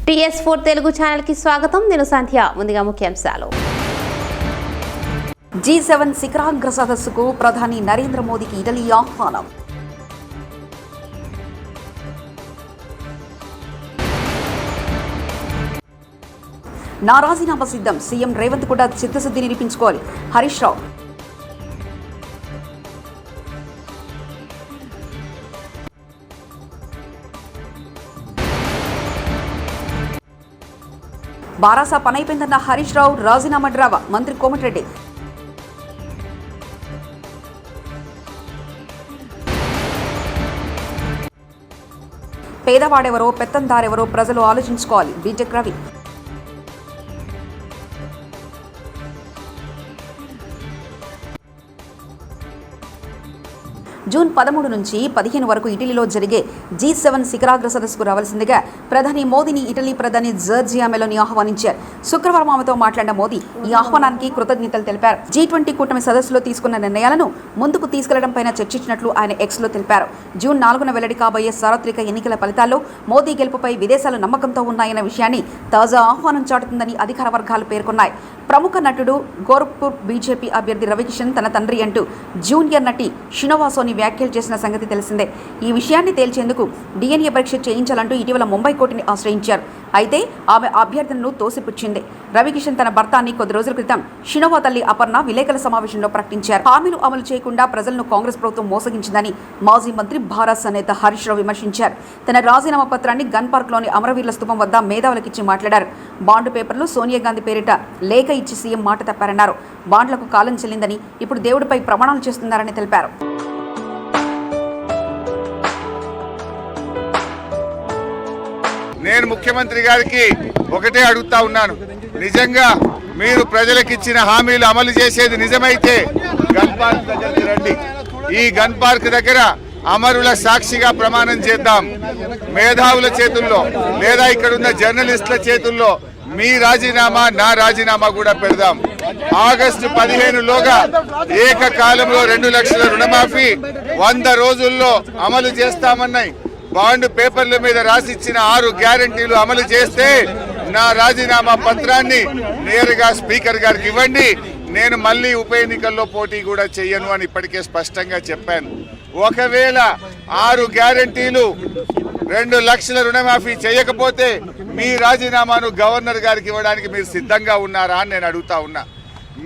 TS4 Telugu channel కి స్వాగతం. నేను సంధ్య. ముందుగా ముఖ్యాంశాలు. G7 శిఖరాగ్ర సదస్సుకు ప్రధాని నరేంద్ర మోదీకి ఇటలీ ఆహ్వానం. నా రాజీనామా సిద్ధం. సీఎం రేవంత్ కూడా చిత్తశుద్ధి నిరూపించుకోవాలి. హరీష్ రావు. బారాసా పనైపోయిందన్న హరీష్ రావు. రాజీనామా డ్రావా. మంత్రి కోమటిరెడ్డి. పేదవాడెవరో పెత్తందారెవరో ప్రజలు ఆలోచించుకోవాలి. బీటెక్ రవి. జూన్ 13 నుంచి 15 వరకు ఇటలీలో జరిగే G7 శిఖరాగ్ర సదస్సుకు రావాల్సిందిగా ప్రధాని మోదీని ఇటలీ ప్రధాని జార్జియా మెలోని ఆహ్వానించారు. శుక్రవారం ఆమెతో మాట్లాడిన మోదీ ఈ ఆహ్వానానికి కృతజ్ఞతలు తెలిపారు. G20 కూటమి సదస్సులో తీసుకున్న నిర్ణయాలను ముందుకు తీసుకెళ్లడంపై చర్చించినట్లు ఆయన ఎక్స్లో తెలిపారు. జూన్ 4న వెల్లడి కాబోయే సార్వత్రిక ఎన్నికల ఫలితాల్లో మోదీ గెలుపుపై విదేశాలు నమ్మకంతో ఉన్నాయన్న విషయాన్ని తాజా ఆహ్వానం చాటుతుందని అధికార వర్గాలు పేర్కొన్నాయి. ప్రముఖ నటుడు గోరఖ్పూర్ బీజేపీ అభ్యర్థి రవికిషన్ తన తండ్రి అంటూ జూనియర్ నటి షినోవాసోని వ్యాఖ్యలు చేసిన సంగతి తెలిసిందే. ఈ విషయాన్ని తేల్చేందుకు DNA పరీక్ష చేయించాలంటూ ఇటీవల ముంబై కోర్టుని ఆశ్రయించారు. అయితే ఆమె అభ్యర్థనను తోసిపుచ్చింది. రవికిషన్ తన భర్తాన్ని కొద్ది రోజుల క్రితం షినోవా తల్లి అపర్ణ విలేకరుల సమావేశంలో ప్రకటించారు. హామీలు అమలు చేయకుండా ప్రజలను కాంగ్రెస్ ప్రభుత్వం మోసగించిందని మాజీ మంత్రి భారత నేత హరీష్ రావు విమర్శించారు. తన రాజీనామా పత్రాన్ని గన్ పార్క్లోని అమరవీరుల స్థూపం వద్ద మేధావులకిచ్చి మాట్లాడారు. బాండ్ పేపర్లు సోనియా గాంధీ పేరిట లేఖ ఇచ్చి సీఎం మాట తప్పారన్నారు. బాండ్లకు కాలం చెల్లిందని ఇప్పుడు దేవుడిపై ప్రమాణాలు చేస్తున్నారని తెలిపారు. నేను ముఖ్యమంత్రి గారికి ఒకటే అడుగుతా ఉన్నాను, నిజంగా మీరు ప్రజలకిచ్చిన హామీలు అమలు చేసేది నిజమైతే గన్ పార్క్ దగ్గరికి రండి. ఈ గన్ పార్క్ దగ్గర అమరుల సాక్షిగా ప్రమాణం చేద్దాం. మేధావుల చేతుల్లో లేదా ఇక్కడున్న జర్నలిస్టుల చేతుల్లో మీ రాజీనామా నా రాజీనామా కూడా పెడదాం. ఆగస్టు 15లోగా ఏకకాలంలో 2 లక్షల రుణమాఫీ 100 రోజుల్లో అమలు చేస్తామన్నాయి. బాండ్ పేపర్ల మీద రాసిచ్చిన 6 గ్యారంటీలు అమలు చేస్తే నా రాజీనామా పత్రాన్ని నేరుగా స్పీకర్ గారికి ఇవ్వండి. నేను మళ్ళీ ఉప ఎన్నికల్లో పోటీ కూడా చెయ్యను అని ఇప్పటికే స్పష్టంగా చెప్పాను. ఒకవేళ 6 గ్యారంటీలు 2 లక్షల రుణమాఫీ చేయకపోతే మీ రాజీనామాను గవర్నర్ గారికి ఇవ్వడానికి మీరు సిద్ధంగా ఉన్నారా అని నేను అడుగుతా ఉన్నా.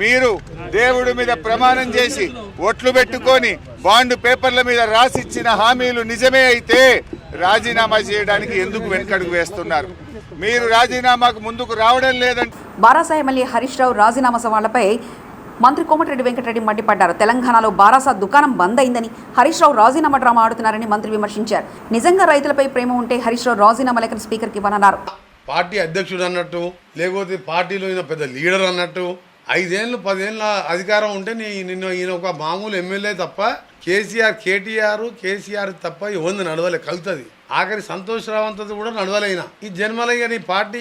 మీరు దేవుడి మీద ప్రమాణం చేసి ఒట్లు పెట్టుకొని బాండ్ పేపర్ల మీద రాసిచ్చిన హామీలు నిజమే అయితే రాజీనామా చేయడానికి ఎందుకు వెనుకడుగు వేస్తున్నారు? మీరు రాజీనామాకు ముందుకు రావడం లేదంటే. బారాసా ఎమ్మెల్యే హరీష్ రావు రాజీనామా సవాళ్లపై మంత్రి కోమటిరెడ్డి వెంకటరెడ్డి మండిపడ్డారు. తెలంగాణలో బారాసా దుకాణం బంద్ అయిందని, హరీష్ రావు రాజీనామా డ్రామా ఆడుతున్నారని మంత్రి విమర్శించారు. నిజంగా రైతులపై ప్రేమ ఉంటే హరీష్ రావు రాజీనామా లేఖను స్పీకర్కి ఇవ్వనన్నారు. పార్టీ అధ్యక్షుడు అన్నట్టు, లేకపోతే పార్టీలో ఈయన పెద్ద లీడర్ అన్నట్టు, 5 ఏళ్ళు 10 ఏళ్ళ అధికారం ఉంటే ఈయన ఒక మామూలు ఎమ్మెల్యే తప్ప కేసీఆర్ తప్ప ఇవ్వంది నడవలే, కలుతుంది. ఆఖరి సంతోష్ రావంతది కూడా నడవలేనా ఈ జన్మలయ్య. నీ పార్టీ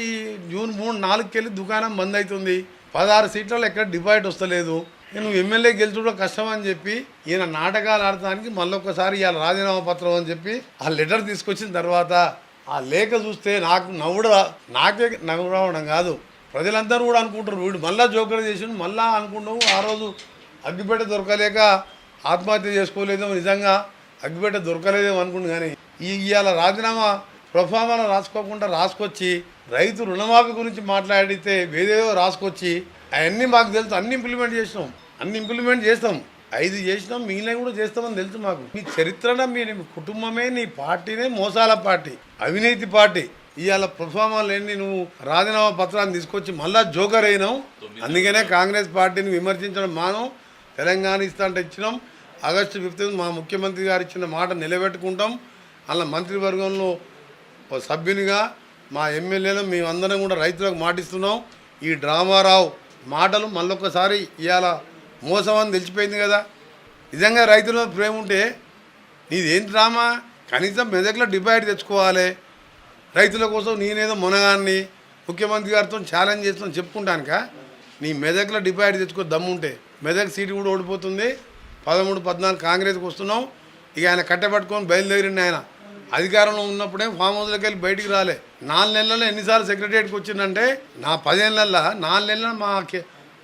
జూన్ 3-4కి వెళ్ళి దుకాణం బంద్ అవుతుంది. 16 సీట్లలో ఎక్కడ డిపాజిట్ వస్తలేదు. నువ్వు ఎమ్మెల్యే గెలుచుకోవడం కష్టం అని చెప్పి ఈయన నాటకాలు ఆడటానికి మళ్ళొక్కసారి ఇవాళ రాజీనామా పత్రం అని చెప్పి ఆ లెటర్ తీసుకొచ్చిన తర్వాత ఆ లేఖ చూస్తే నాకే నవ్వు రావడం కాదు, ప్రజలందరూ కూడా అనుకుంటారు వీడు మళ్ళా జోకర్ చేసి మళ్ళా అనుకుంటాము. ఆ రోజు అగ్గిపేట దొరకలేక ఆత్మహత్య చేసుకోలేదేమో, నిజంగా అగ్గిపేట దొరకలేదేమో అనుకుంటు. కానీ ఇవాళ రాజీనామా ప్రొఫామాలో రాసుకొచ్చి రైతు రుణమాఫీ గురించి మాట్లాడితే వేదేదో రాసుకొచ్చి అవన్నీ మాకు తెలుసు. అన్ని ఇంప్లిమెంట్ చేస్తాం 5 చేసినాం, మిగిలిన కూడా చేస్తామని తెలుసు మాకు. మీ చరిత్రన మీ కుటుంబమే, నీ పార్టీనే మోసాల పార్టీ, అవినీతి పార్టీ. ఇవాళ ప్రొఫామాలు ఎన్ని నువ్వు రాజీనామా పత్రాన్ని తీసుకొచ్చి మళ్ళా జోకర్ అయినావు. అందుకనే కాంగ్రెస్ పార్టీని విమర్శించడం మానం. తెలంగాణ ఇస్తాంటే ఇచ్చినాం. ఆగస్టు 15 మా ముఖ్యమంత్రి గారు ఇచ్చిన మాట నిలబెట్టుకుంటాం. అలా మంత్రివర్గంలో సభ్యునిగా మా ఎమ్మెల్యేలు మేమందరం కూడా రైతులకు మాటిస్తున్నాం. ఈ డ్రామారావు మాటలు మళ్ళొక్కసారి ఇవాళ మోసం అని తెలిసిపోయింది కదా. నిజంగా రైతుల ప్రేమ ఉంటే నీదేం డ్రామా? కనీసం మెదక్లో డిపాజిట్ తెచ్చుకోవాలి. రైతుల కోసం నేనేదో మునగాన్ని ముఖ్యమంత్రి గారితో ఛాలెంజ్ చేస్తాను చెప్పుకుంటానుక. నీ మెదక్లో డిపాజిట్ తెచ్చుకో దమ్ముంటే. మెదక్ సీటు కూడా ఓడిపోతుంది. 13-14 కాంగ్రెస్కి వస్తున్నాం. ఇక ఆయన కట్టబట్టుకొని బయలుదేరిండి. ఆయన అధికారంలో ఉన్నప్పుడే ఫామ్ హౌస్లోకి వెళ్ళి బయటికి రాలే. 4 నెలల్లో ఎన్నిసార్లు సెక్రటరియట్కి వచ్చిందంటే నా 15 నెలల 4 నెలల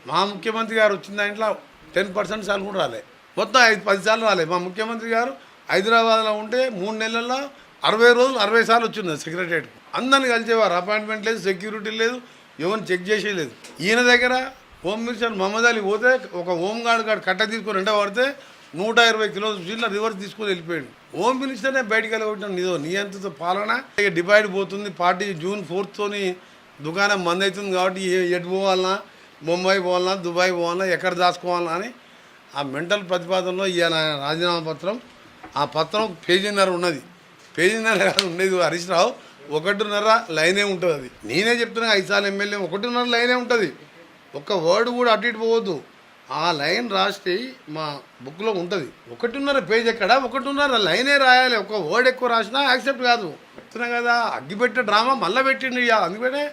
మా ముఖ్యమంత్రి గారు వచ్చిన దాంట్లో 10% సార్లు కూడా రాలే. మొత్తం 5-10 సార్లు రాలే. మా ముఖ్యమంత్రి గారు హైదరాబాద్లో ఉంటే 3 నెలల్లో 60 రోజులు 60 సార్లు వచ్చింది సెక్రటరియట్కి. అందరిని కలిసేవారు. అపాయింట్మెంట్ లేదు, సెక్యూరిటీ లేదు, ఎవరిని చెక్ చేసేయలేదు. ఈయన దగ్గర హోమ్ మినిస్టర్ మహమ్మద్ అలీ పోతే ఒక హోమ్ గార్డ్ కట్ట తీసుకొని వెంట పడితే 120 కిలోల సీట్ల రివర్స్ తీసుకొని వెళ్ళిపోయాడు. హోమ్ మినిస్టర్నే బయటికి వెళ్ళగొట్టినాం. నీ అంతతో పాలన ఇక డివైడ్ పోతుంది. పార్టీ June 4th దుకాణం బంద్ అవుతుంది కాబట్టి ఎటు పోవాలన్నా, ముంబై పోవాలన్నా, దుబాయ్ పోవాలన్నా, ఎక్కడ దాచుకోవాలన్నా అని ఆ మెంటల్ ప్రతిపాదనలో ఇవాళ రాజీనామా పత్రం, ఆ పత్రం పేజీన్నర ఉన్నది. పేజీన్నర కాదు ఉండేది హరీష్ రావు, 1.5 లైనే ఉంటుంది. అది నేనే చెప్తున్నా 5 సార్లు ఎమ్మెల్యే 1.5 లైనే ఉంటుంది. ఒక్క వర్డ్ కూడా అటు ఇటు పోవద్దు. ఆ లైన్ రాస్తే మా బుక్లో ఉంటుంది. 1.5 పేజ్ ఎక్కడ, 1.5 లైనే రాయాలి. ఒక వర్డ్ ఎక్కువ రాసినా యాక్సెప్ట్ కాదు. చెప్తున్నా కదా, అగ్గిపెట్టే డ్రామా మళ్ళీ పెట్టిండు. అందుకనే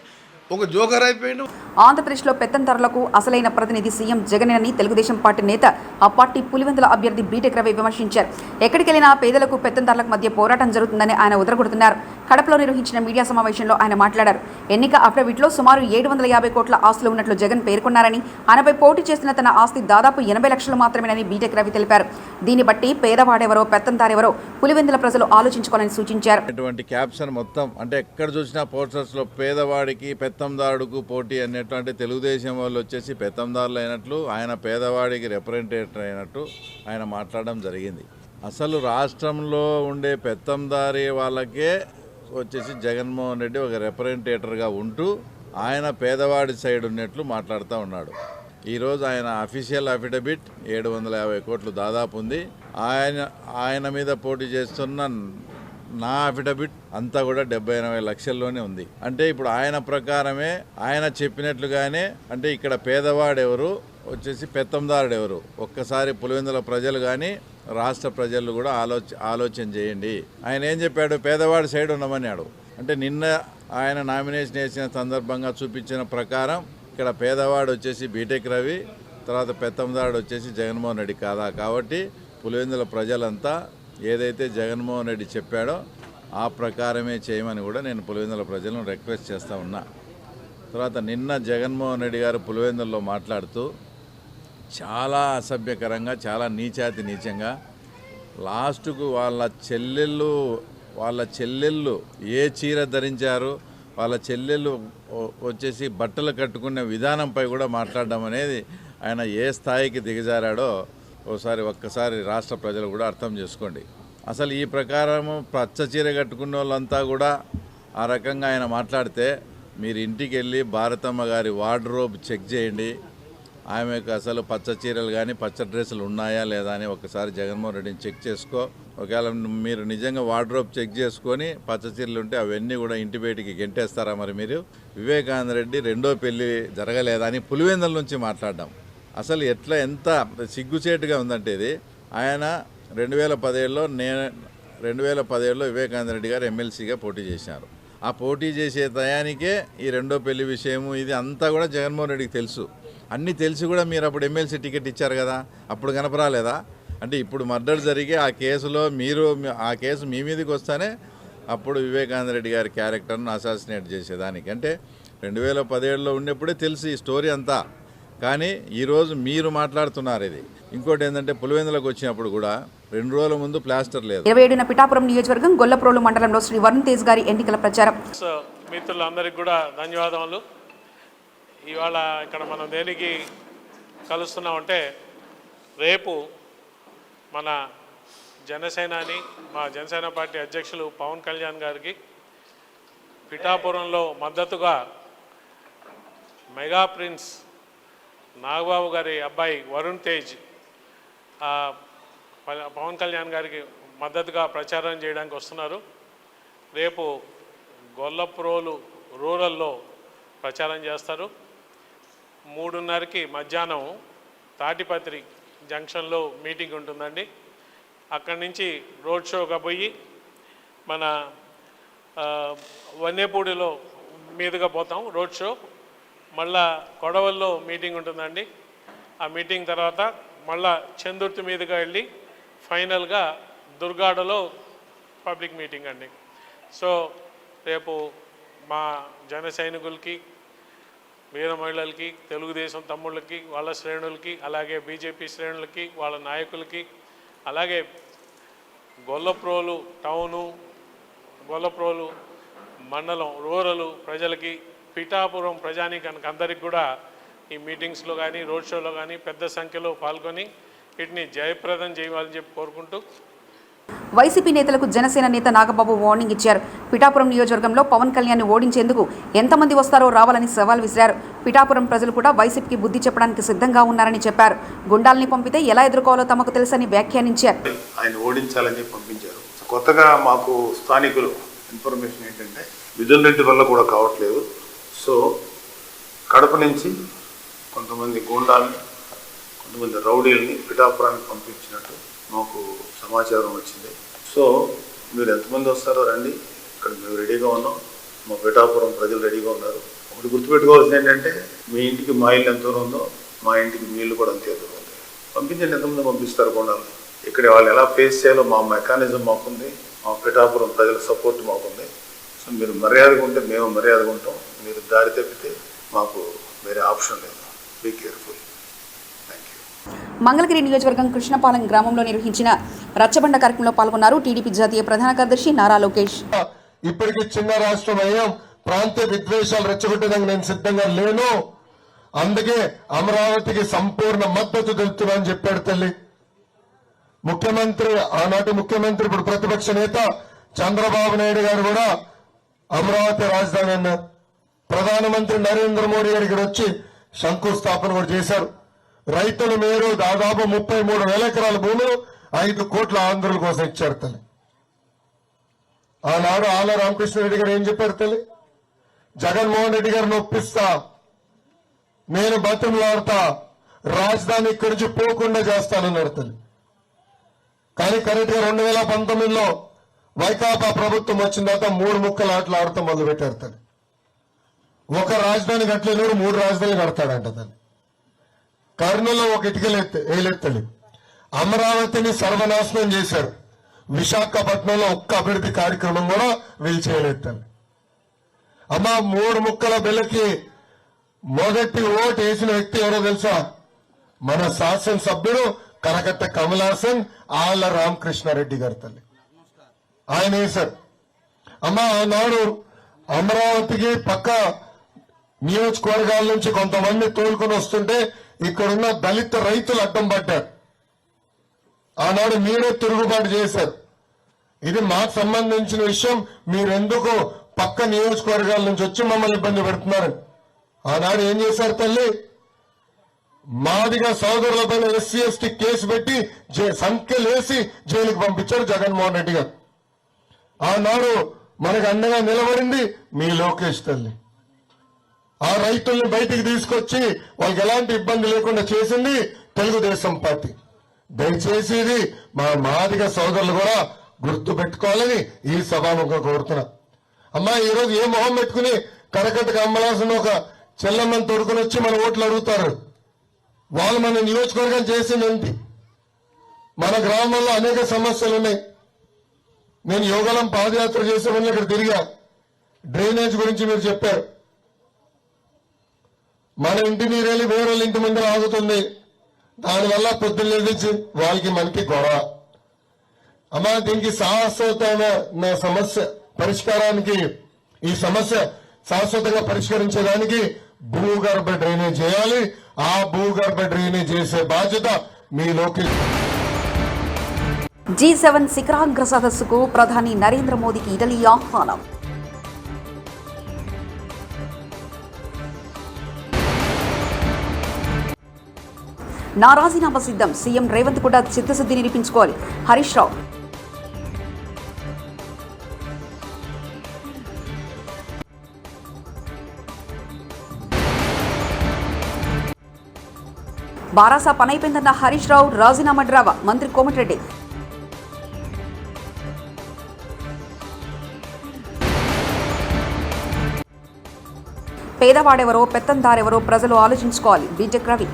ఒక జోకర్ అయిపోయిండు. ఆంధ్రప్రదేశ్లో పెత్తందారులకు అసలైన ప్రతినిధి సీఎం జగనేనని తెలుగుదేశం పార్టీ నేత, ఆ పార్టీ పులివెందుల అభ్యర్థి బీటెక్ రవి విమర్శించారు. ఎక్కడికెళ్లినా పేదలకు పెత్తందారులకు మధ్య పోరాటం జరుగుతుందని ఆయన ఉదరగొడుతున్నారు. కడపలో నిర్వహించిన మీడియా సమావేశంలో ఆయన మాట్లాడారు. ఎన్నిక అఫిడవిట్లో సుమారు 750 కోట్ల ఆస్తులు ఉన్నట్లు జగన్ పేర్కొన్నారని, ఆయనపై పోటీ చేస్తున్న తన ఆస్తి దాదాపు 80 లక్షలు మాత్రమేనని బీటెక్ రవి తెలిపారు. దీన్ని బట్టి పేదవాడెవరో పెత్తందారెవరో పులివెందుల ప్రజలు ఆలోచించుకోవాలని సూచించారు. ఇటువంటి క్యాప్షన్ మొత్తం అంటే ఎక్కడ చూసినా పోస్టర్స్లో పేదవాడికి పెత్తందారుడుకు పోటీ అన్నట్టు, అంటే తెలుగుదేశం వాళ్ళు వచ్చేసి పెత్తందారులు అయినట్లు, ఆయన పేదవాడికి రిప్రజెంటేటివ్ అయినట్టు ఆయన మాట్లాడడం జరిగింది. అసలు రాష్ట్రంలో ఉండే పెత్తందారి వాళ్ళకే వచ్చేసి జగన్మోహన్ రెడ్డి ఒక రిప్రజెంటేటర్గా ఉంటూ ఆయన పేదవాడి సైడ్ ఉన్నట్లు మాట్లాడుతూ ఉన్నాడు. ఈరోజు ఆయన అఫీషియల్ అఫిడవిట్ 750 కోట్లు దాదాపు ఉంది. ఆయన మీద పోటీ చేస్తున్న నా అఫిడవిట్ అంతా కూడా 70-80 లక్షల్లోనే ఉంది. అంటే ఇప్పుడు ఆయన ప్రకారమే ఆయన చెప్పినట్లుగానే, అంటే ఇక్కడ పేదవాడెవరు వచ్చేసి పెత్తందారుడు ఎవరు ఒక్కసారి పులివెందుల ప్రజలు కానీ రాష్ట్ర ప్రజలు కూడా ఆలోచన చేయండి. ఆయన ఏం చెప్పాడు, పేదవాడి సైడ్ ఉండమన్నాడు. అంటే నిన్న ఆయన నామినేషన్ వేసిన సందర్భంగా చూపించిన ప్రకారం ఇక్కడ పేదవాడు వచ్చేసి బీటెక్ రవి, తర్వాత పెత్తందారుడు వచ్చేసి జగన్మోహన్ రెడ్డి కాదా. కాబట్టి పులివెందుల ప్రజలంతా ఏదైతే జగన్మోహన్ రెడ్డి చెప్పాడో ఆ ప్రకారమే చేయమని కూడా నేను పులివెందుల ప్రజలను రిక్వెస్ట్ చేస్తూ ఉన్నా. తర్వాత నిన్న జగన్మోహన్ రెడ్డి గారు పులివెందుల్లో మాట్లాడుతూ చాలా అసభ్యకరంగా, చాలా నీచంగా లాస్ట్కు వాళ్ళ చెల్లెళ్ళు ఏ చీర ధరించారు, వాళ్ళ చెల్లెళ్ళు వచ్చేసి బట్టలు కట్టుకునే విధానంపై కూడా మాట్లాడడం అనేది ఆయన ఏ స్థాయికి దిగజారాడో ఒక్కసారి రాష్ట్ర ప్రజలు కూడా అర్థం చేసుకోండి. అసలు ఈ ప్రకారము పచ్చ చీర కట్టుకున్న వాళ్ళంతా కూడా ఆ రకంగా ఆయన మాట్లాడితే మీరు ఇంటికి వెళ్ళి భారతమ్మ గారి వార్డ్రోబ్ చెక్ చేయండి. ఆమెకు అసలు పచ్చ చీరలు కానీ పచ్చ డ్రెస్సులు ఉన్నాయా లేదా అని ఒకసారి జగన్మోహన్ రెడ్డిని చెక్ చేసుకో. ఒకవేళ మీరు నిజంగా వార్డ్రోబ్ చెక్ చేసుకొని పచ్చ చీరలు ఉంటే అవన్నీ కూడా ఇంటి బయటికి గెంటేస్తారా? మరి మీరు వివేకానంద రెడ్డి రెండో పెళ్లి జరగలేదా అని పులివెందుల నుంచి మాట్లాడడం అసలు ఎంత సిగ్గుచేటుగా ఉందంటే ఇది. ఆయన 2017లో వివేకానంద రెడ్డి గారు ఎమ్మెల్సీగా పోటీ చేశారు. ఆ పోటీ చేసే టయానికే ఈ రెండో పెళ్లి విషయము ఇది అంతా కూడా జగన్మోహన్ రెడ్డికి తెలుసు. అన్నీ తెలిసి కూడా మీరు అప్పుడు ఎమ్మెల్సీ టికెట్ ఇచ్చారు కదా, అప్పుడు కనపరాలేదా? అంటే ఇప్పుడు మర్డర్ జరిగే ఆ కేసులో ఆ కేసు మీ మీదకి వస్తానే అప్పుడు వివేకానంద రెడ్డి గారి క్యారెక్టర్ను అసాసినేట్ చేసేదానికి, అంటే 2017లో ఉన్నప్పుడే తెలుసు ఈ స్టోరీ అంతా. కానీ ఈరోజు మీరు మాట్లాడుతున్నారు ఇది. ఇంకోటి ఏంటంటే పులివెందులకు వచ్చినప్పుడు కూడా 2 రోజుల ముందు ప్లాస్టర్ లేదు. 27న పిఠాపురం నియోజకవర్గం గొల్లప్రోలు మండలంలో శ్రీ వరుణ్ తేజ్ గారి ఎన్నికల ప్రచారం. మిత్రులందరికీ కూడా ధన్యవాదములు. ఇవాళ ఇక్కడ మనం దేనికి కలుస్తున్నామంటే రేపు మన మా జనసేన పార్టీ అధ్యక్షులు పవన్ కళ్యాణ్ గారికి పిఠాపురంలో మద్దతుగా మెగా ప్రిన్స్ నాగబాబు గారి అబ్బాయి వరుణ్ తేజ్ పవన్ కళ్యాణ్ గారికి మద్దతుగా ప్రచారం చేయడానికి వస్తున్నారు. రేపు గొల్లప్రోలు రూరల్లో ప్రచారం చేస్తారు. 3:30కి మధ్యాహ్నం తాటిపత్రి జంక్షన్లో మీటింగ్ ఉంటుందండి. అక్కడి నుంచి రోడ్ షోగా పోయి మన వన్నేపూడిలో మీదుగా పోతాం రోడ్ షో. మళ్ళా కొడవల్లో మీటింగ్ ఉంటుందండి. ఆ మీటింగ్ తర్వాత మళ్ళా చందుర్తి మీదుగా వెళ్ళి ఫైనల్గా దుర్గాడలో పబ్లిక్ మీటింగ్ అండి. సో రేపు మా జన సైనికులకి, వీర మహిళలకి, తెలుగుదేశం తమ్ముళ్ళకి, వాళ్ళ శ్రేణులకి, అలాగే బీజేపీ శ్రేణులకి, వాళ్ళ నాయకులకి, అలాగే గొల్లప్రోలు టౌను, గొల్లప్రోలు మండలం రూరల్ ప్రజలకి, పిఠాపురం ప్రజానీకానికి అందరికి కూడా ఈ మీటింగ్స్లో కానీ రోడ్ షోలో కానీ పెద్ద సంఖ్యలో పాల్గొని వీటిని జయప్రదం చేయాలని చెప్పి కోరుకుంటూ, వైసీపీ నేతలకు జనసేన నేత నాగబాబు వార్నింగ్ ఇచ్చారు. పిఠాపురం నియోజకవర్గంలో పవన్ కళ్యాణ్ని ఓడించేందుకు ఎంతమంది వస్తారో రావాలని సవాల్ విసిరారు. పిఠాపురం ప్రజలు కూడా వైసీపీకి బుద్ధి చెప్పడానికి సిద్ధంగా ఉన్నారని చెప్పారు. గుండాల్ని పంపితే ఎలా ఎదుర్కోవాలో తమకు తెలుసని వ్యాఖ్యానించారు. ఆయన ఓడించాలని పంపించారు. కొత్తగా మాకు స్థానికులు ఇన్ఫర్మేషన్ ఏంటంటే మిథున్ రెడ్డి వల్ల కూడా కావట్లేదు. సో కడప నుంచి కొంతమంది గూండాల్ని, కొంతమంది రౌడీల్ని పిఠాపురానికి పంపించినట్టు మాకు సమాచారం వచ్చింది. సో మీరు ఎంతమంది వస్తారో రండి, ఇక్కడ మేము రెడీగా ఉన్నాం, మా పిఠాపురం ప్రజలు రెడీగా ఉన్నారు. ఒకటి గుర్తుపెట్టుకోవాల్సింది ఏంటంటే మీ ఇంటికి మా ఇల్లు ఎంత దూరం ఉందో మా ఇంటికి మీ ఇల్లు కూడా అంతే దూరం ఉంది. పంపించండి, ఎంతమంది పంపిస్తారు గూండాలని. ఇక్కడ వాళ్ళు ఎలా ఫేస్ చేయాలో మా మెకానిజం మాకుంది, మా పిఠాపురం ప్రజల సపోర్ట్ మాకుంది. సో మీరు మర్యాదగా ఉంటే మేము మర్యాదగా ఉంటాం, మీరు దారి తప్పితే మాకు వేరే ఆప్షన్ లేదు. Be careful. మంగళగిరి నియోజకవర్గం కృష్ణపాలెం గ్రామంలో నిర్వహించిన రచ్చబండ కార్యక్రమంలో పాల్గొన్నారు టీడీపీ జాతీయ ప్రధాన కార్యదర్శి నారా లోకేష్. ఇప్పటికీ చిన్న రాష్ట్రం అయ్యాం, ప్రాంతీయ విద్వేషాలు రెచ్చగొట్టడానికి నేను సిద్ధంగా లేను, అందుకే అమరావతికి సంపూర్ణ మద్దతు తెలుపుతున్నానని చెప్పాడు తల్లి. ముఖ్యమంత్రి, ఆనాటి ముఖ్యమంత్రి, ఇప్పుడు ప్రతిపక్ష నేత చంద్రబాబు నాయుడు గారు కూడా అమరావతి రాజధాని అన్నారు. ప్రధానమంత్రి నరేంద్ర మోడీ గారు ఇక్కడ వచ్చి శంకుస్థాపన కూడా చేశారు. రైతుల మేరు దాదాపు 33,000 ఎకరాల భూములు 5 కోట్ల ఆంధ్రుల కోసం ఇచ్చారు తల్లి. ఆనాడు ఆల రామకృష్ణారెడ్డి గారు ఏం చెప్పారు తల్లి? జగన్మోహన్ రెడ్డి గారిని ఒప్పిస్తా, నేను బతిమలాడతా, రాజధాని ఇక్కడి నుంచి పోకుండా చేస్తానన్నారు తల్లి. కానీ కరెక్ట్ గా 2019లో వైకాపా ప్రభుత్వం వచ్చిన తర్వాత 3 ముక్కలు ఆటలు ఆడతాం మొదలు పెట్టారు తల్లి. ఒక రాజధాని కట్టలేను, 3 రాజధానులు కడతాడంట తల్లి. కర్నూలులో ఒక ఇటుకలేత్తలి, అమరావతిని సర్వనాశనం చేశారు. విశాఖపట్నంలో ఒక్క అభివృద్ధి కార్యక్రమం కూడా వీళ్ళు చేయలేత్తలి. అమ్మ 3 ముక్కల బిల్లకి మొదటి ఓటు వేసిన వ్యక్తి ఎవరో తెలుసా? మన శాసనసభ్యుడు కరకట్ట కమలాసన్ ఆళ్ల రామకృష్ణారెడ్డి గారు తల్లి. ఆయన వేశారు. అమ్మ ఆనాడు అమరావతికి పక్క నియోజకవర్గాల నుంచి కొంతమంది తోలుకొని వస్తుంటే ఇక్కడున్న దళిత రైతులు అడ్డం పడ్డారు. ఆనాడు మీరే తిరుగుబాటు చేశారు. ఇది మాకు సంబంధించిన విషయం, మీరెందుకు పక్క నియోజకవర్గాల నుంచి వచ్చి మమ్మల్ని ఇబ్బంది పెడుతున్నారు? ఆనాడు ఏం చేశారు తల్లి? మాదిగా సోదరులపైన ఎస్సీ ఎస్టీ కేసు పెట్టి సంఖ్యలేసి జైలుకి పంపించారు జగన్మోహన్ రెడ్డి గారు. ఆనాడు మనకు అండగా నిలబడింది మీ లోకేష్ తల్లి. ఆ రైతుల్ని బయటికి తీసుకొచ్చి వాళ్ళకి ఎలాంటి ఇబ్బంది లేకుండా చేసింది తెలుగుదేశం పార్టీ. దయచేసి ఇది మా మాదిగ సోదరులు కూడా గుర్తు పెట్టుకోవాలని ఈ సభాముఖంగా కోరుతున్నా. అమ్మా ఈరోజు ఏ మొహం పెట్టుకుని కరకట్ట కమలాసన్ ఒక చెల్లమ్మని తోడుకుని వచ్చి మన ఓట్లు అడుగుతారు? వాళ్ళు మన నియోజకవర్గం చేసిందేంటి? మన గ్రామంలో అనేక సమస్యలు ఉన్నాయి. నేను యోగలం పాదయాత్ర చేసే వల్ల ఇక్కడ తిరిగా. డ్రైనేజ్ గురించి మీరు చెప్పారు. మన ఇంటి నీరెళ్ళి వేరే ఇంటి ముందర ఆగుతుంది, దానివల్ల పొద్దున్న లేచి వాళ్ళకి మనకి గొడవ. అమ్మా దీనికి శాశ్వతమైన సమస్య పరిష్కారానికి, ఈ సమస్య శాశ్వతంగా పరిష్కరించడానికి భూగర్భ డ్రైనేజ్ చేయాలి. ఆ భూగర్భ డ్రైనేజ్ చేసే బాధ్యత మీ లోకేష్. G7 శిఖరాగ్ర సదస్సుకు ప్రధాని నరేంద్ర మోదీకి ఇటలీ ఆహ్వానం. నా రాజీనామా సిద్ధం, సీఎం రేవంత్ కూడా చిత్తశుద్ధి నిరూపించుకోవాలి. హరీష్ రావు. బారాసా పనైపోయిందన్న హరీష్ రావు రాజీనామా డ్రావా. మంత్రి కోమటిరెడ్డి. పేదవాడెవరో పెత్తందారెవరో ప్రజలు ఆలోచించుకోవాలి. బీటెక్ రవి.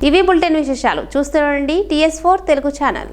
ఇవి బులెటిన్ విశేషాలు. చూస్తూ ఉండండి TS4 తెలుగు ఛానల్.